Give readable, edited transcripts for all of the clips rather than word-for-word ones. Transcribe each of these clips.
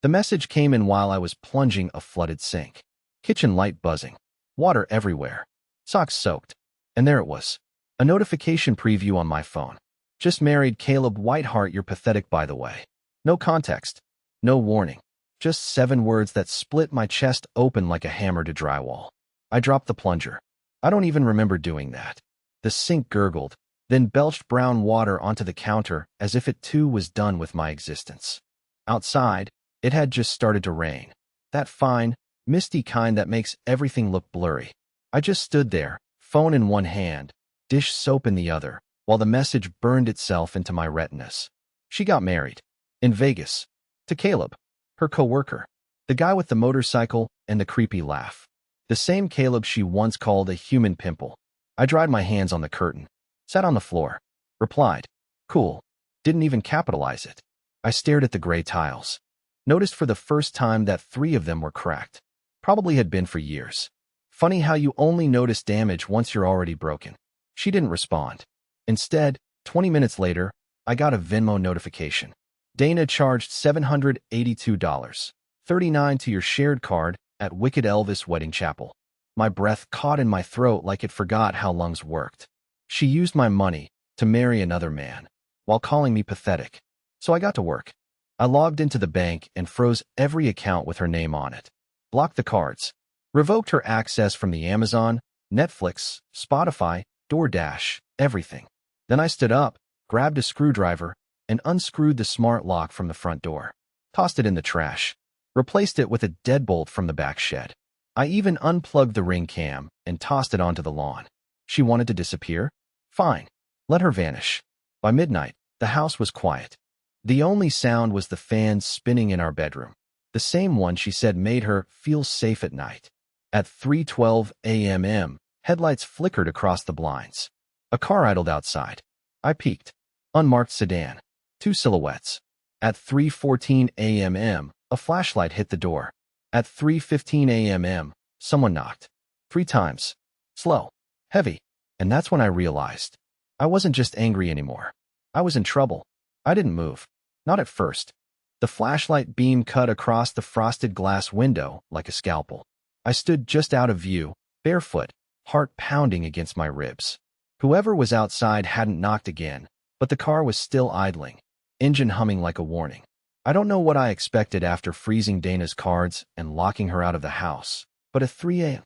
The message came in while I was plunging a flooded sink. Kitchen light buzzing. Water everywhere. Socks soaked. And there it was. A notification preview on my phone. Just married Caleb Whiteheart, you're pathetic by the way. No context. No warning. Just 7 words that split my chest open like a hammer to drywall. I dropped the plunger. I don't even remember doing that. The sink gurgled, then belched brown water onto the counter as if it too was done with my existence. Outside, it had just started to rain. That fine, misty kind that makes everything look blurry. I just stood there, phone in one hand, dish soap in the other, while the message burned itself into my retinas. She got married. In Vegas. To Caleb. Her coworker. The guy with the motorcycle and the creepy laugh. The same Caleb she once called a human pimple. I dried my hands on the curtain. Sat on the floor. Replied. Cool. Didn't even capitalize it. I stared at the gray tiles. Noticed for the first time that 3 of them were cracked. Probably had been for years. Funny how you only notice damage once you're already broken. She didn't respond. Instead, 20 minutes later, I got a Venmo notification. Dana charged $782.39 to your shared card at Wicked Elvis Wedding Chapel. My breath caught in my throat like it forgot how lungs worked. She used my money to marry another man, while calling me pathetic. So I got to work. I logged into the bank and froze every account with her name on it. Blocked the cards. Revoked her access from the Amazon, Netflix, Spotify, DoorDash, everything. Then I stood up, grabbed a screwdriver, and unscrewed the smart lock from the front door. Tossed it in the trash. Replaced it with a deadbolt from the back shed. I even unplugged the ring cam and tossed it onto the lawn. She wanted to disappear? Fine. Let her vanish. By midnight, the house was quiet. The only sound was the fans spinning in our bedroom. The same one she said made her feel safe at night. At 3:12 a.m., headlights flickered across the blinds. A car idled outside. I peeked. Unmarked sedan. 2 silhouettes. At 3:14 a.m., a flashlight hit the door. At 3:15 a.m., someone knocked. 3 times. Slow. Heavy. And that's when I realized. I wasn't just angry anymore. I was in trouble. I didn't move. Not at first. The flashlight beam cut across the frosted glass window like a scalpel. I stood just out of view, barefoot, heart pounding against my ribs. Whoever was outside hadn't knocked again, but the car was still idling, engine humming like a warning. I don't know what I expected after freezing Dana's cards and locking her out of the house, but at 3 a.m.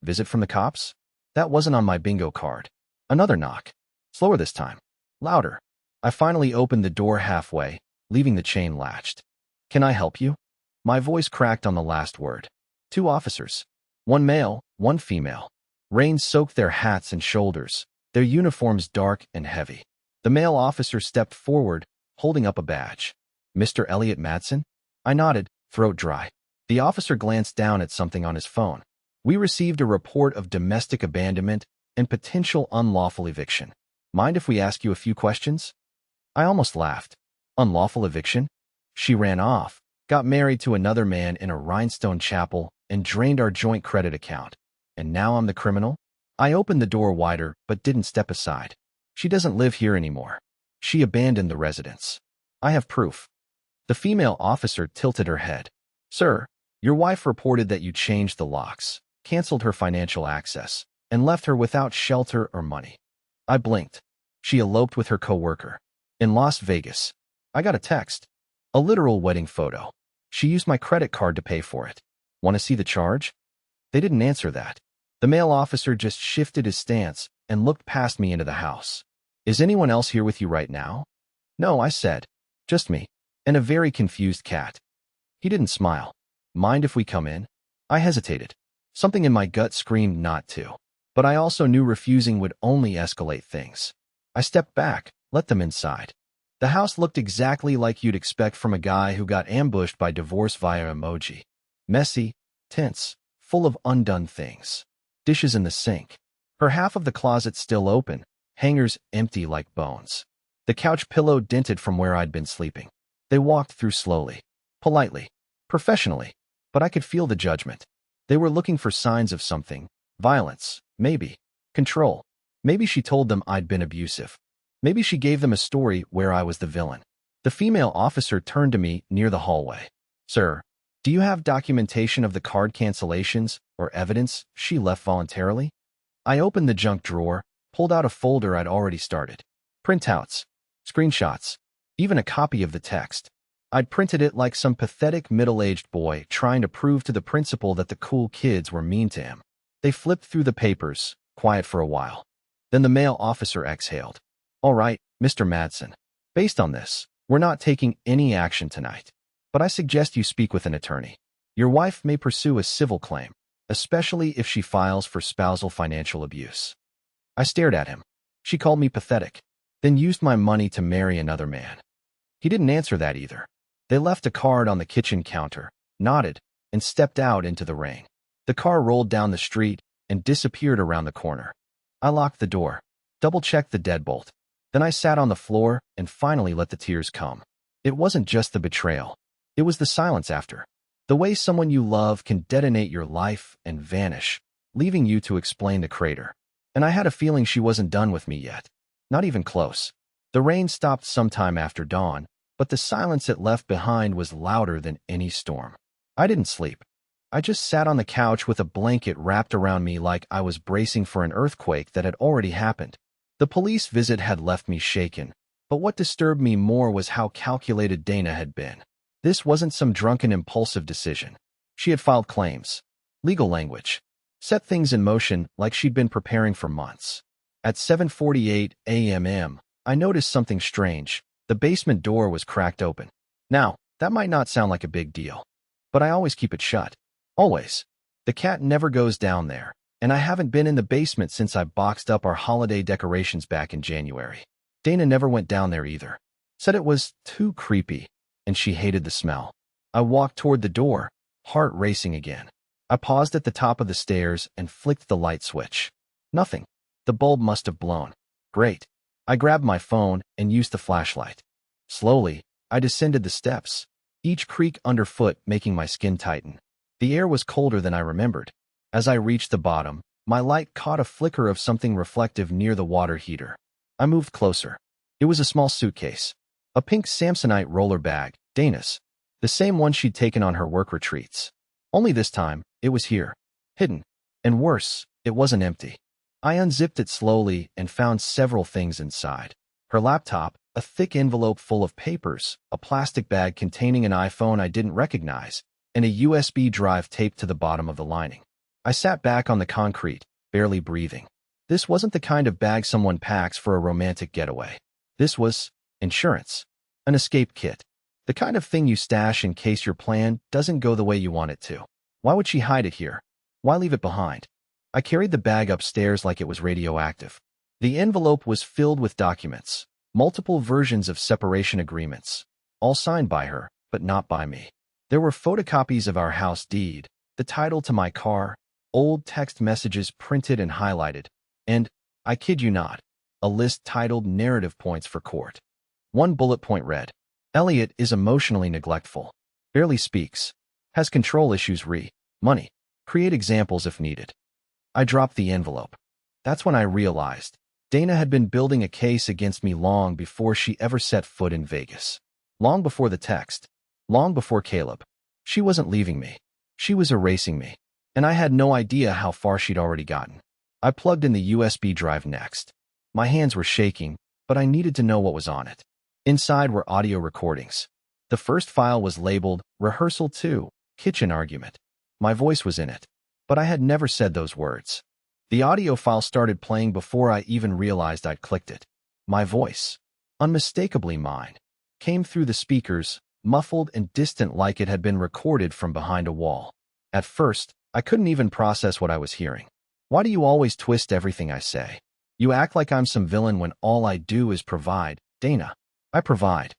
Visit from the cops? That wasn't on my bingo card. Another knock. Slower this time. Louder. I finally opened the door halfway, leaving the chain latched. Can I help you? My voice cracked on the last word. 2 officers. 1 male, 1 female. Rain soaked their hats and shoulders, their uniforms dark and heavy. The male officer stepped forward, holding up a badge. Mr. Eliot Madsen? I nodded, throat dry. The officer glanced down at something on his phone. We received a report of domestic abandonment and potential unlawful eviction. Mind if we ask you a few questions? I almost laughed. Unlawful eviction? She ran off, got married to another man in a rhinestone chapel, and drained our joint credit account. And now I'm the criminal? I opened the door wider but didn't step aside. She doesn't live here anymore. She abandoned the residence. I have proof. The female officer tilted her head. Sir, your wife reported that you changed the locks, canceled her financial access, and left her without shelter or money. I blinked. She eloped with her coworker. In Las Vegas. I got a text. A literal wedding photo. She used my credit card to pay for it. Want to see the charge? They didn't answer that. The male officer just shifted his stance and looked past me into the house. Is anyone else here with you right now? No, I said. Just me. And a very confused cat. He didn't smile. Mind if we come in? I hesitated. Something in my gut screamed not to. But I also knew refusing would only escalate things. I stepped back, let them inside. The house looked exactly like you'd expect from a guy who got ambushed by divorce via emoji. Messy, tense, full of undone things. Dishes in the sink. Her half of the closet still open, hangers empty like bones. The couch pillow dented from where I'd been sleeping. They walked through slowly, politely, professionally, but I could feel the judgment. They were looking for signs of something. Violence, maybe. Control. Maybe she told them I'd been abusive. Maybe she gave them a story where I was the villain. The female officer turned to me near the hallway. Sir, do you have documentation of the card cancellations or evidence she left voluntarily? I opened the junk drawer, pulled out a folder I'd already started. Printouts, screenshots, even a copy of the text. I'd printed it like some pathetic middle-aged boy trying to prove to the principal that the cool kids were mean to him. They flipped through the papers, quiet for a while. Then the male officer exhaled. All right, Mr. Madsen. Based on this, we're not taking any action tonight. But I suggest you speak with an attorney. Your wife may pursue a civil claim, especially if she files for spousal financial abuse. I stared at him. She called me pathetic, then used my money to marry another man. He didn't answer that either. They left a card on the kitchen counter, nodded, and stepped out into the rain. The car rolled down the street and disappeared around the corner. I locked the door, double-checked the deadbolt. Then I sat on the floor and finally let the tears come. It wasn't just the betrayal. It was the silence after. The way someone you love can detonate your life and vanish, leaving you to explain the crater. And I had a feeling she wasn't done with me yet. Not even close. The rain stopped sometime after dawn, but the silence it left behind was louder than any storm. I didn't sleep. I just sat on the couch with a blanket wrapped around me like I was bracing for an earthquake that had already happened. The police visit had left me shaken, but what disturbed me more was how calculated Dana had been. This wasn't some drunken impulsive decision. She had filed claims, legal language, set things in motion like she'd been preparing for months. At 7:48 a.m., I noticed something strange. The basement door was cracked open. Now, that might not sound like a big deal, but I always keep it shut. Always. The cat never goes down there, and I haven't been in the basement since I boxed up our holiday decorations back in January. Dana never went down there either. Said it was too creepy, and she hated the smell. I walked toward the door, heart racing again. I paused at the top of the stairs and flicked the light switch. Nothing. The bulb must have blown. Great. I grabbed my phone and used the flashlight. Slowly, I descended the steps, each creak underfoot making my skin tighten. The air was colder than I remembered. As I reached the bottom, my light caught a flicker of something reflective near the water heater. I moved closer. It was a small suitcase. A pink Samsonite roller bag, Dana's. The same one she'd taken on her work retreats. Only this time, it was here. Hidden. And worse, it wasn't empty. I unzipped it slowly and found several things inside. Her laptop, a thick envelope full of papers, a plastic bag containing an iPhone I didn't recognize, and a USB drive taped to the bottom of the lining. I sat back on the concrete, barely breathing. This wasn't the kind of bag someone packs for a romantic getaway. This was insurance. An escape kit. The kind of thing you stash in case your plan doesn't go the way you want it to. Why would she hide it here? Why leave it behind? I carried the bag upstairs like it was radioactive. The envelope was filled with documents, multiple versions of separation agreements, all signed by her, but not by me. There were photocopies of our house deed, the title to my car, old text messages printed and highlighted, and, I kid you not, a list titled Narrative Points for Court. One bullet point read, Eliot is emotionally neglectful, barely speaks, has control issues money, create examples if needed. I dropped the envelope. That's when I realized Dana had been building a case against me long before she ever set foot in Vegas. Long before the text. Long before Caleb. She wasn't leaving me. She was erasing me. And I had no idea how far she'd already gotten. I plugged in the USB drive next. My hands were shaking, but I needed to know what was on it. Inside were audio recordings. The first file was labeled Rehearsal 2, Kitchen Argument. My voice was in it, but I had never said those words. The audio file started playing before I even realized I'd clicked it. My voice, unmistakably mine, came through the speakers, muffled and distant like it had been recorded from behind a wall. At first, I couldn't even process what I was hearing. Why do you always twist everything I say? You act like I'm some villain when all I do is provide, Dana. I provide.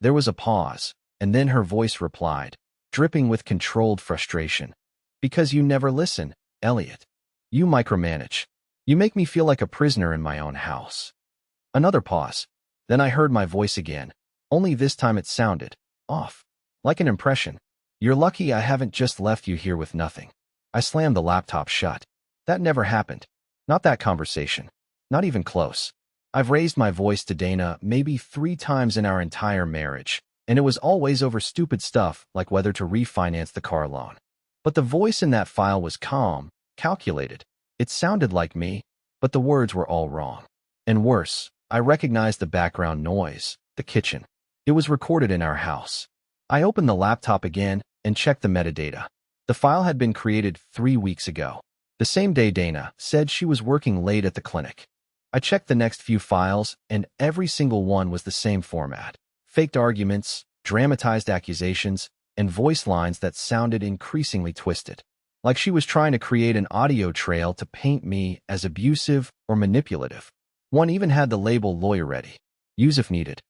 There was a pause, and then her voice replied, dripping with controlled frustration. Because you never listen, Eliot. You micromanage. You make me feel like a prisoner in my own house. Another pause. Then I heard my voice again, only this time it sounded off, like an impression. You're lucky I haven't just left you here with nothing. I slammed the laptop shut. That never happened. Not that conversation. Not even close. I've raised my voice to Dana maybe 3 times in our entire marriage, and it was always over stupid stuff like whether to refinance the car loan. But the voice in that file was calm, calculated. It sounded like me, but the words were all wrong. And worse, I recognized the background noise, the kitchen. It was recorded in our house. I opened the laptop again and checked the metadata. The file had been created 3 weeks ago, the same day Dana said she was working late at the clinic. I checked the next few files, and every single one was the same format. Faked arguments, dramatized accusations, and voice lines that sounded increasingly twisted. Like she was trying to create an audio trail to paint me as abusive or manipulative. One even had the label lawyer ready. Use if needed.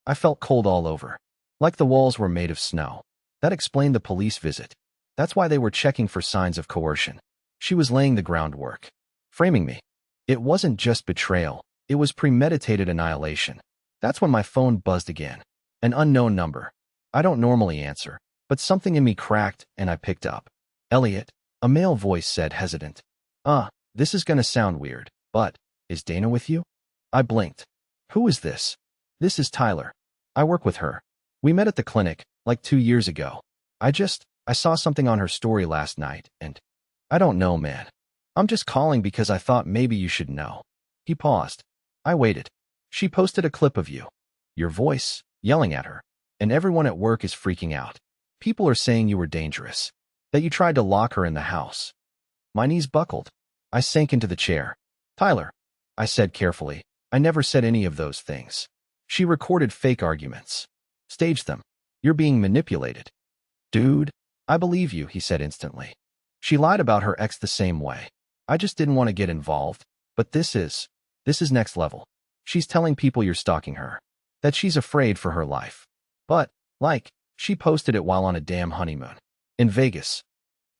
I felt cold all over. Like the walls were made of snow. That explained the police visit. That's why they were checking for signs of coercion. She was laying the groundwork. Framing me. It wasn't just betrayal. It was premeditated annihilation. That's when my phone buzzed again. An unknown number. I don't normally answer, but something in me cracked and I picked up. Eliot, a male voice said, hesitant. This is gonna sound weird, but is Dana with you? I blinked. Who is this? This is Tyler. I work with her. We met at the clinic, like 2 years ago. I saw something on her story last night, and I don't know, man. I'm just calling because I thought maybe you should know. He paused. I waited. She posted a clip of you. Your voice, yelling at her. And everyone at work is freaking out. People are saying you were dangerous. That you tried to lock her in the house. My knees buckled. I sank into the chair. Tyler, I said carefully, I never said any of those things. She recorded fake arguments. Staged them. You're being manipulated. Dude, I believe you, he said instantly. She lied about her ex the same way. I just didn't want to get involved. But this is next level. She's telling people you're stalking her. That she's afraid for her life. But, she posted it while on a damn honeymoon. In Vegas.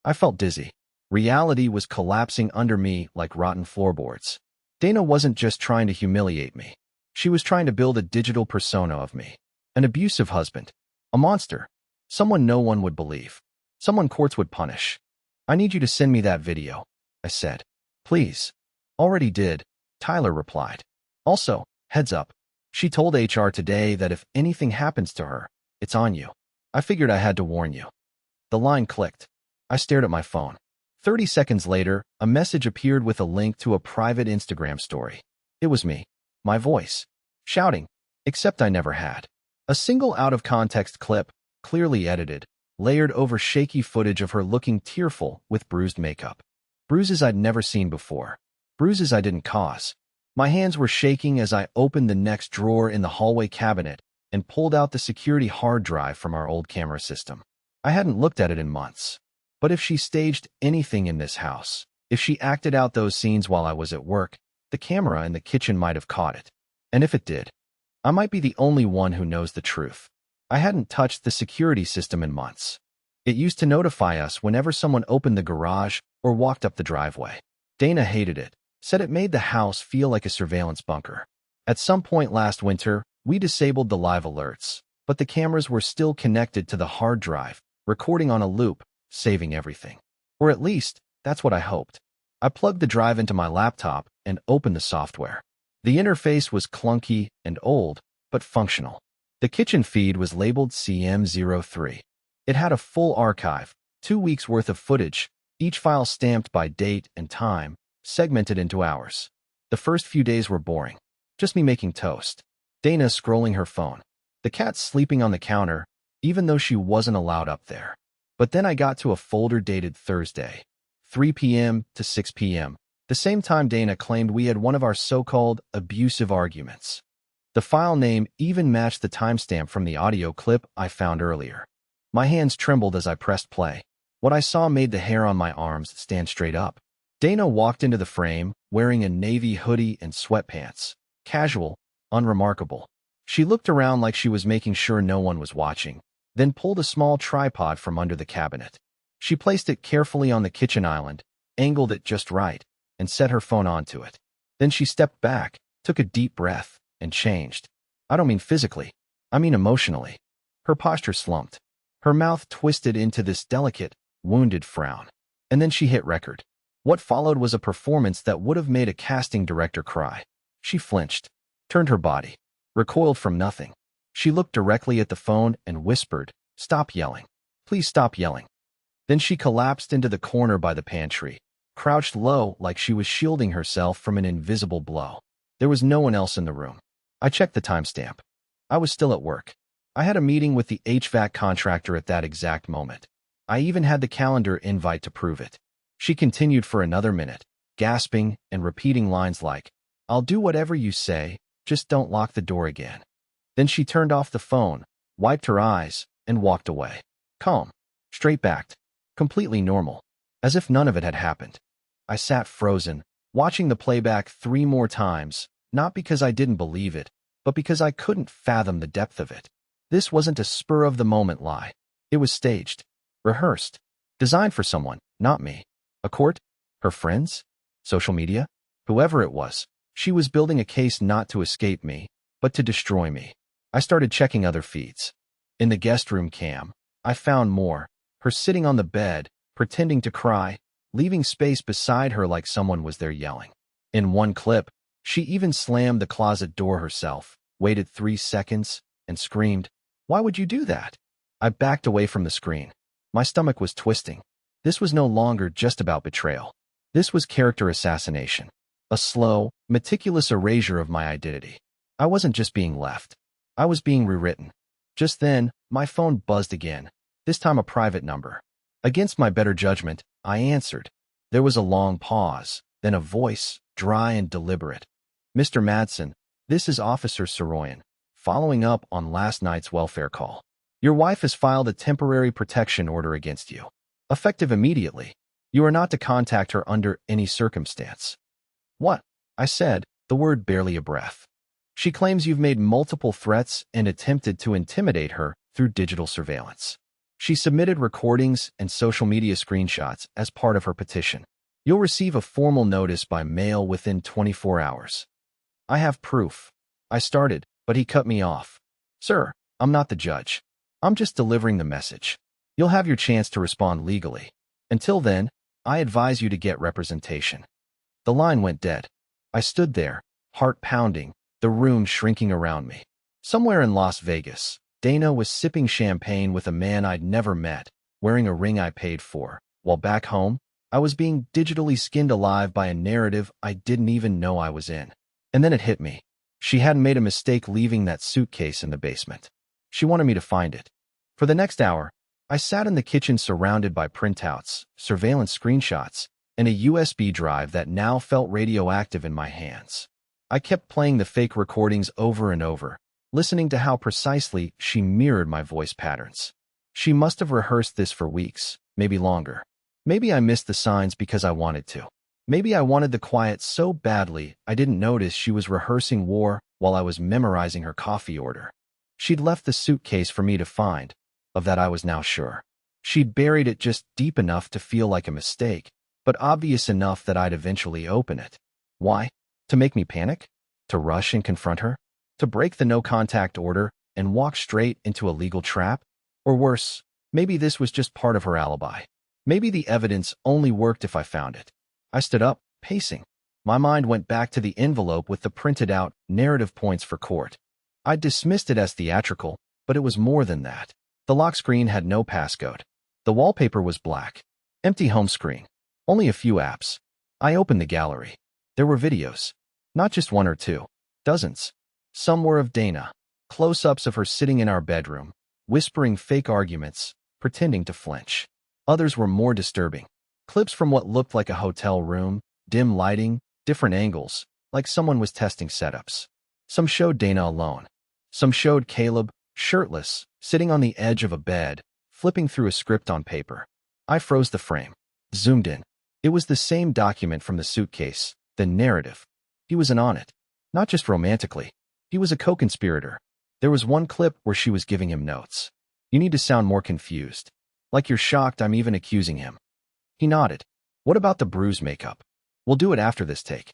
I felt dizzy. Reality was collapsing under me like rotten floorboards. Dana wasn't just trying to humiliate me. She was trying to build a digital persona of me. An abusive husband. A monster. Someone no one would believe. Someone courts would punish. I need you to send me that video, I said. Please. Already did, Tyler replied. Also, heads up. She told HR today that if anything happens to her, it's on you. I figured I had to warn you. The line clicked. I stared at my phone. 30 seconds later, a message appeared with a link to a private Instagram story. It was me. My voice. Shouting. Except I never had. A single out-of-context clip, clearly edited, layered over shaky footage of her looking tearful with bruised makeup. Bruises I'd never seen before. Bruises I didn't cause. My hands were shaking as I opened the next drawer in the hallway cabinet and pulled out the security hard drive from our old camera system. I hadn't looked at it in months. But if she staged anything in this house, if she acted out those scenes while I was at work, the camera in the kitchen might have caught it. And if it did, I might be the only one who knows the truth. I hadn't touched the security system in months. It used to notify us whenever someone opened the garage or walked up the driveway. Dana hated it, said it made the house feel like a surveillance bunker. At some point last winter, we disabled the live alerts, but the cameras were still connected to the hard drive, recording on a loop, saving everything. Or at least, that's what I hoped. I plugged the drive into my laptop and opened the software. The interface was clunky and old, but functional. The kitchen feed was labeled CM03. It had a full archive, 2 weeks worth of footage, each file stamped by date and time, segmented into hours. The first few days were boring. Just me making toast. Dana scrolling her phone. The cat sleeping on the counter, even though she wasn't allowed up there. But then I got to a folder dated Thursday, 3 p.m. to 6 p.m., the same time Dana claimed we had one of our so-called abusive arguments. The file name even matched the timestamp from the audio clip I found earlier. My hands trembled as I pressed play. What I saw made the hair on my arms stand straight up. Dana walked into the frame, wearing a navy hoodie and sweatpants. Casual, unremarkable. She looked around like she was making sure no one was watching, then pulled a small tripod from under the cabinet. She placed it carefully on the kitchen island, angled it just right, and set her phone onto it. Then she stepped back, took a deep breath, and changed. I don't mean physically. I mean emotionally. Her posture slumped. Her mouth twisted into this delicate, wounded frown. And then she hit record. What followed was a performance that would have made a casting director cry. She flinched, turned her body, recoiled from nothing. She looked directly at the phone and whispered, "Stop yelling. Please stop yelling." Then she collapsed into the corner by the pantry, crouched low like she was shielding herself from an invisible blow. There was no one else in the room. I checked the timestamp. I was still at work. I had a meeting with the HVAC contractor at that exact moment. I even had the calendar invite to prove it. She continued for another minute, gasping and repeating lines like, "I'll do whatever you say, just don't lock the door again." Then she turned off the phone, wiped her eyes, and walked away. Calm, straight-backed, completely normal, as if none of it had happened. I sat frozen, watching the playback 3 more times, not because I didn't believe it, but because I couldn't fathom the depth of it. This wasn't a spur-of-the-moment lie. It was staged, rehearsed, designed for someone, not me. A court? Her friends? Social media? Whoever it was, she was building a case not to escape me, but to destroy me. I started checking other feeds. In the guest room cam, I found more. Her sitting on the bed, pretending to cry, leaving space beside her like someone was there yelling. In one clip, she even slammed the closet door herself, waited 3 seconds, and screamed, "Why would you do that?" I backed away from the screen. My stomach was twisting. This was no longer just about betrayal. This was character assassination. A slow, meticulous erasure of my identity. I wasn't just being left. I was being rewritten. Just then, my phone buzzed again, this time a private number. Against my better judgment, I answered. There was a long pause, then a voice, dry and deliberate. "Mr. Madsen, this is Officer Soroyan, following up on last night's welfare call. Your wife has filed a temporary protection order against you. Effective immediately. You are not to contact her under any circumstance." "What?" I said, the word barely a breath. "She claims you've made multiple threats and attempted to intimidate her through digital surveillance. She submitted recordings and social media screenshots as part of her petition. You'll receive a formal notice by mail within 24 hours. "I have proof." I started, but he cut me off. "Sir, I'm not the judge. I'm just delivering the message. You'll have your chance to respond legally. Until then, I advise you to get representation." The line went dead. I stood there, heart pounding, the room shrinking around me. Somewhere in Las Vegas, Dana was sipping champagne with a man I'd never met, wearing a ring I paid for, while back home, I was being digitally skinned alive by a narrative I didn't even know I was in. And then it hit me. She hadn't made a mistake leaving that suitcase in the basement. She wanted me to find it. For the next hour, I sat in the kitchen surrounded by printouts, surveillance screenshots, and a USB drive that now felt radioactive in my hands. I kept playing the fake recordings over and over, listening to how precisely she mirrored my voice patterns. She must have rehearsed this for weeks, maybe longer. Maybe I missed the signs because I wanted to. Maybe I wanted the quiet so badly I didn't notice she was rehearsing war while I was memorizing her coffee order. She'd left the suitcase for me to find. Of that I was now sure. She'd buried it just deep enough to feel like a mistake, but obvious enough that I'd eventually open it. Why? To make me panic? To rush and confront her? To break the no-contact order and walk straight into a legal trap? Or worse, maybe this was just part of her alibi. Maybe the evidence only worked if I found it. I stood up, pacing. My mind went back to the envelope with the printed-out narrative points for court. I dismissed it as theatrical, but it was more than that. The lock screen had no passcode. The wallpaper was black. Empty home screen. Only a few apps. I opened the gallery. There were videos. Not just 1 or 2. Dozens. Some were of Dana. Close-ups of her sitting in our bedroom, whispering fake arguments, pretending to flinch. Others were more disturbing. Clips from what looked like a hotel room, dim lighting, different angles, like someone was testing setups. Some showed Dana alone. Some showed Caleb, shirtless, sitting on the edge of a bed, flipping through a script on paper. I froze the frame. Zoomed in. It was the same document from the suitcase, the narrative. He was in on it. Not just romantically. He was a co-conspirator. There was one clip where she was giving him notes. "You need to sound more confused. Like you're shocked I'm even accusing him." He nodded. "What about the bruise makeup? We'll do it after this take."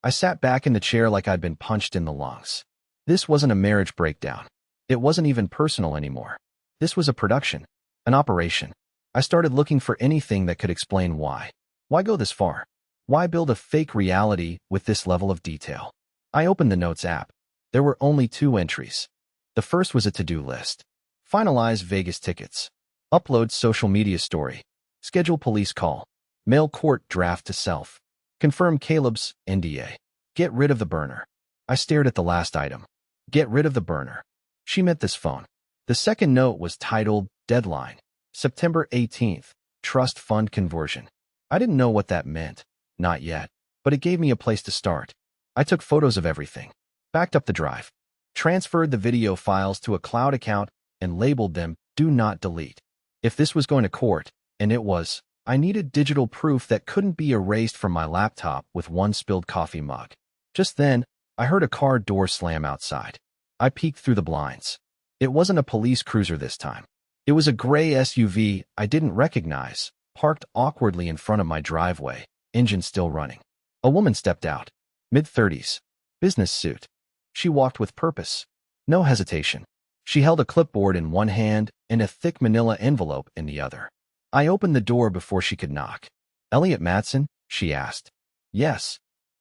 I sat back in the chair like I'd been punched in the lungs. This wasn't a marriage breakdown. It wasn't even personal anymore. This was a production, an operation. I started looking for anything that could explain why. Why go this far? Why build a fake reality with this level of detail? I opened the Notes app. There were only 2 entries. The first was a to-do list. Finalize Vegas tickets. Upload social media story. Schedule police call. Mail court draft to self. Confirm Caleb's NDA. Get rid of the burner. I stared at the last item. Get rid of the burner. She meant this phone. The second note was titled Deadline, September 18th, Trust Fund Conversion. I didn't know what that meant. Not yet. But it gave me a place to start. I took photos of everything. Backed up the drive. Transferred the video files to a cloud account and labeled them Do Not Delete. If this was going to court, and it was, I needed digital proof that couldn't be erased from my laptop with one spilled coffee mug. Just then, I heard a car door slam outside. I peeked through the blinds. It wasn't a police cruiser this time. It was a gray SUV I didn't recognize, parked awkwardly in front of my driveway, engine still running. A woman stepped out, mid-30s, business suit. She walked with purpose. No hesitation. She held a clipboard in one hand and a thick manila envelope in the other. I opened the door before she could knock. Eliot Matson? She asked. Yes.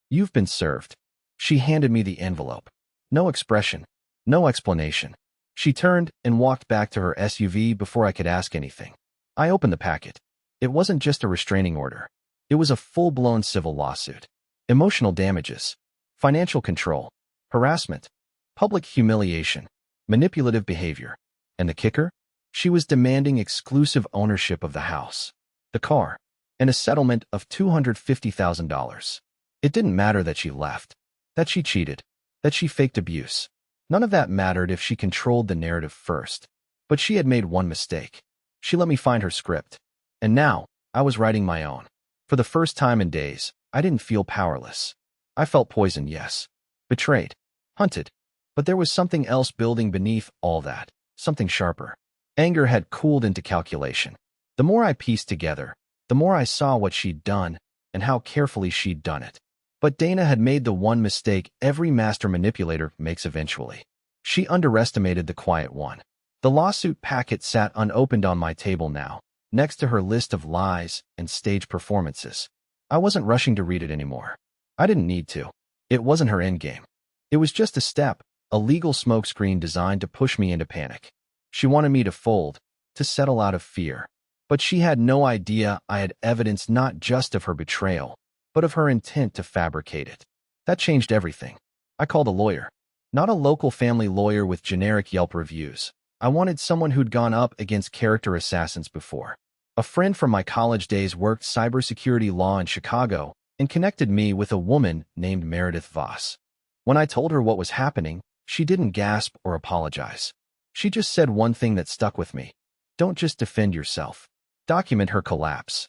You've been served. She handed me the envelope. No expression. No explanation. She turned and walked back to her SUV before I could ask anything. I opened the packet. It wasn't just a restraining order. It was a full-blown civil lawsuit. Emotional damages. Financial control. Harassment. Public humiliation. Manipulative behavior. And the kicker? She was demanding exclusive ownership of the house, the car, and a settlement of $250,000. It didn't matter that she left, that she cheated, that she faked abuse. None of that mattered if she controlled the narrative first. But she had made one mistake. She let me find her script. And now, I was writing my own. For the first time in days, I didn't feel powerless. I felt poisoned, yes. Betrayed. Hunted. But there was something else building beneath all that. Something sharper. Anger had cooled into calculation. The more I pieced together, the more I saw what she'd done and how carefully she'd done it. But Dana had made the one mistake every master manipulator makes eventually. She underestimated the quiet one. The lawsuit packet sat unopened on my table now, next to her list of lies and stage performances. I wasn't rushing to read it anymore. I didn't need to. It wasn't her endgame. It was just a step, a legal smokescreen designed to push me into panic. She wanted me to fold, to settle out of fear. But she had no idea I had evidence not just of her betrayal, but of her intent to fabricate it. That changed everything. I called a lawyer. Not a local family lawyer with generic Yelp reviews. I wanted someone who'd gone up against character assassins before. A friend from my college days worked cybersecurity law in Chicago and connected me with a woman named Meredith Voss. When I told her what was happening, she didn't gasp or apologize. She just said one thing that stuck with me. Don't just defend yourself. Document her collapse.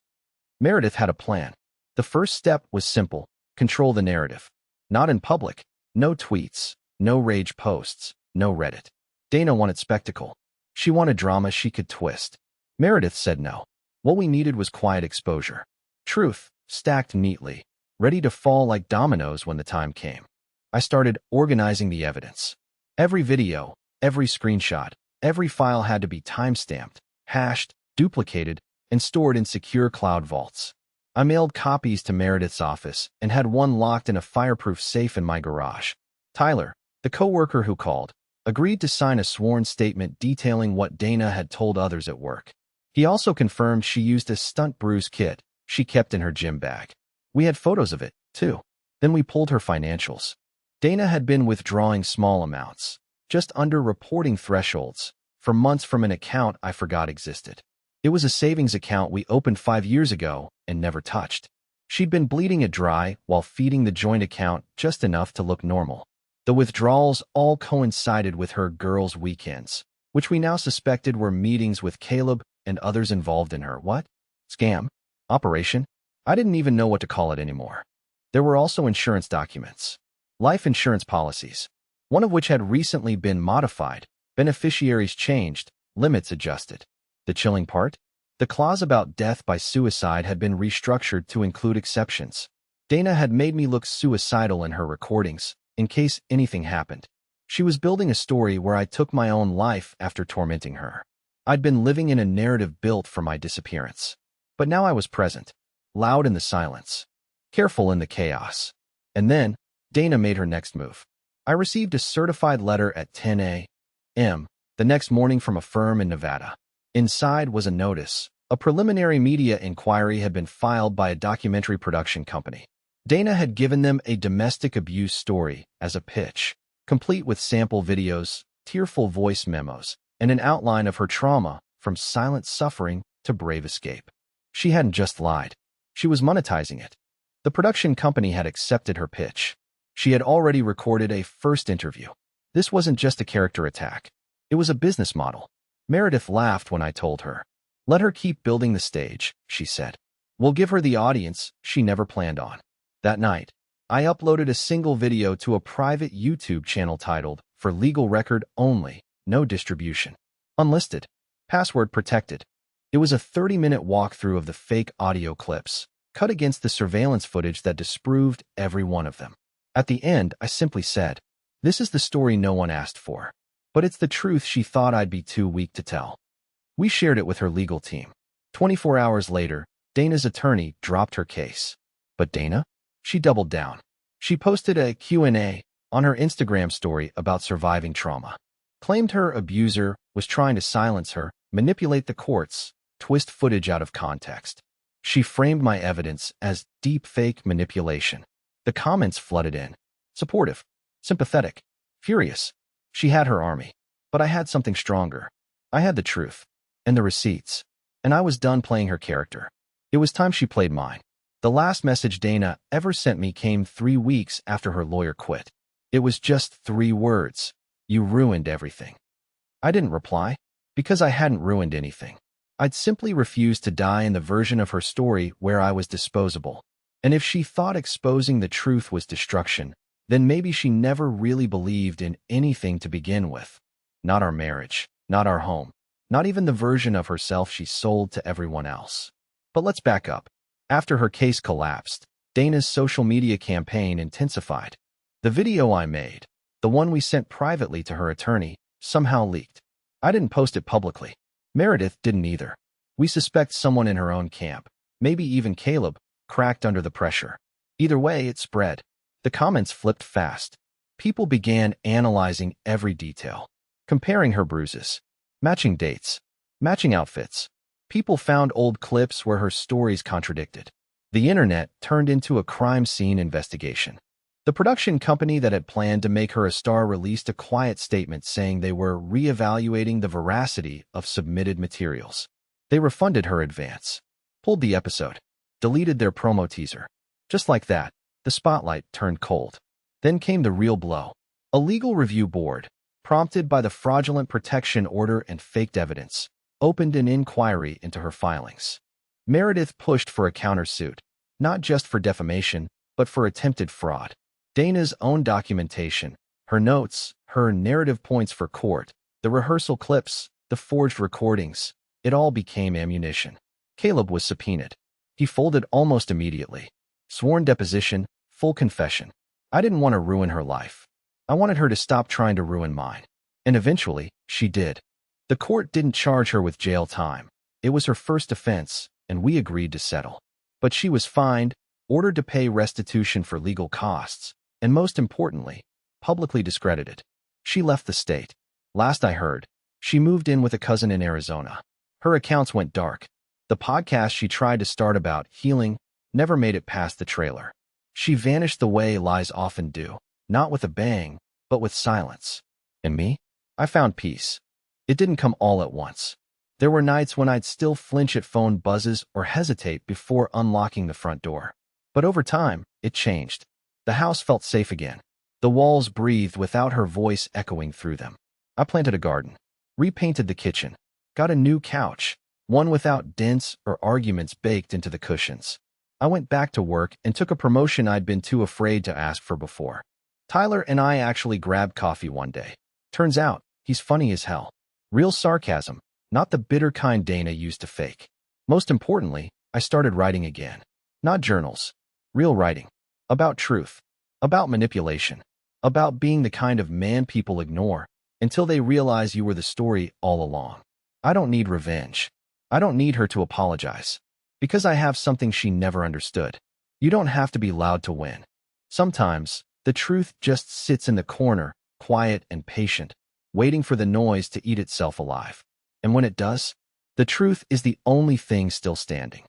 Meredith had a plan. The first step was simple. Control the narrative. Not in public. No tweets. No rage posts. No Reddit. Dana wanted spectacle. She wanted drama she could twist. Meredith said no. What we needed was quiet exposure. Truth, stacked neatly, ready to fall like dominoes when the time came. I started organizing the evidence. Every video, every screenshot, every file had to be timestamped, hashed, duplicated, and stored in secure cloud vaults. I mailed copies to Meredith's office and had one locked in a fireproof safe in my garage. Tyler, the coworker who called, agreed to sign a sworn statement detailing what Dana had told others at work. He also confirmed she used a stunt bruise kit she kept in her gym bag. We had photos of it, too. Then we pulled her financials. Dana had been withdrawing small amounts, just under reporting thresholds, for months from an account I forgot existed. It was a savings account we opened 5 years ago and never touched. She'd been bleeding it dry while feeding the joint account just enough to look normal. The withdrawals all coincided with her girls' weekends, which we now suspected were meetings with Caleb and others involved in her what? Scam? Operation? I didn't even know what to call it anymore. There were also insurance documents. Life insurance policies, one of which had recently been modified, beneficiaries changed, limits adjusted. The chilling part? The clause about death by suicide had been restructured to include exceptions. Dana had made me look suicidal in her recordings, in case anything happened. She was building a story where I took my own life after tormenting her. I'd been living in a narrative built for my disappearance. But now I was present, loud in the silence, careful in the chaos. And then, Dana made her next move. I received a certified letter at 10 a.m. a.m. the next morning from a firm in Nevada. Inside was a notice. A preliminary media inquiry had been filed by a documentary production company. Dana had given them a domestic abuse story as a pitch, complete with sample videos, tearful voice memos, and an outline of her trauma from silent suffering to brave escape. She hadn't just lied. She was monetizing it. The production company had accepted her pitch. She had already recorded a first interview. This wasn't just a character attack. It was a business model. Meredith laughed when I told her. Let her keep building the stage, she said. We'll give her the audience she never planned on. That night, I uploaded a single video to a private YouTube channel titled, For Legal Record Only, No Distribution. Unlisted. Password protected. It was a 30-minute walkthrough of the fake audio clips, cut against the surveillance footage that disproved every one of them. At the end, I simply said, this is the story no one asked for. But it's the truth she thought I'd be too weak to tell. We shared it with her legal team. 24 hours later, Dana's attorney dropped her case. But Dana? She doubled down. She posted a Q&A on her Instagram story about surviving trauma. Claimed her abuser was trying to silence her, manipulate the courts, twist footage out of context. She framed my evidence as deep fake manipulation. The comments flooded in. Supportive, sympathetic, furious. She had her army. But I had something stronger. I had the truth. And the receipts. And I was done playing her character. It was time she played mine. The last message Dana ever sent me came 3 weeks after her lawyer quit. It was just 3 words. You ruined everything. I didn't reply, because I hadn't ruined anything. I'd simply refused to die in the version of her story where I was disposable. And if she thought exposing the truth was destruction, then maybe she never really believed in anything to begin with. Not our marriage, not our home, not even the version of herself she sold to everyone else. But let's back up. After her case collapsed, Dana's social media campaign intensified. The video I made, the one we sent privately to her attorney, somehow leaked. I didn't post it publicly. Meredith didn't either. We suspect someone in her own camp, maybe even Caleb, cracked under the pressure. Either way, it spread. The comments flipped fast. People began analyzing every detail, comparing her bruises, matching dates, matching outfits. People found old clips where her stories contradicted. The internet turned into a crime scene investigation. The production company that had planned to make her a star released a quiet statement saying they were reevaluating the veracity of submitted materials. They refunded her advance, pulled the episode, deleted their promo teaser. Just like that, the spotlight turned cold. Then came the real blow. A legal review board, prompted by the fraudulent protection order and faked evidence, opened an inquiry into her filings. Meredith pushed for a countersuit, not just for defamation, but for attempted fraud. Dana's own documentation, her notes, her narrative points for court, the rehearsal clips, the forged recordings, it all became ammunition. Caleb was subpoenaed. He folded almost immediately. Sworn deposition, full confession. I didn't want to ruin her life. I wanted her to stop trying to ruin mine. And eventually, she did. The court didn't charge her with jail time. It was her first offense, and we agreed to settle. But she was fined, ordered to pay restitution for legal costs, and most importantly, publicly discredited. She left the state. Last I heard, she moved in with a cousin in Arizona. Her accounts went dark. The podcast she tried to start about healing never made it past the trailer. She vanished the way lies often do, not with a bang, but with silence. And me? I found peace. It didn't come all at once. There were nights when I'd still flinch at phone buzzes or hesitate before unlocking the front door. But over time, it changed. The house felt safe again. The walls breathed without her voice echoing through them. I planted a garden, repainted the kitchen, got a new couch, one without dents or arguments baked into the cushions. I went back to work and took a promotion I'd been too afraid to ask for before. Tyler and I actually grabbed coffee one day. Turns out, he's funny as hell. Real sarcasm, not the bitter kind Dana used to fake. Most importantly, I started writing again. Not journals. Real writing. About truth. About manipulation. About being the kind of man people ignore until they realize you were the story all along. I don't need revenge. I don't need her to apologize. Because I have something she never understood. You don't have to be loud to win. Sometimes, the truth just sits in the corner, quiet and patient, waiting for the noise to eat itself alive. And when it does, the truth is the only thing still standing.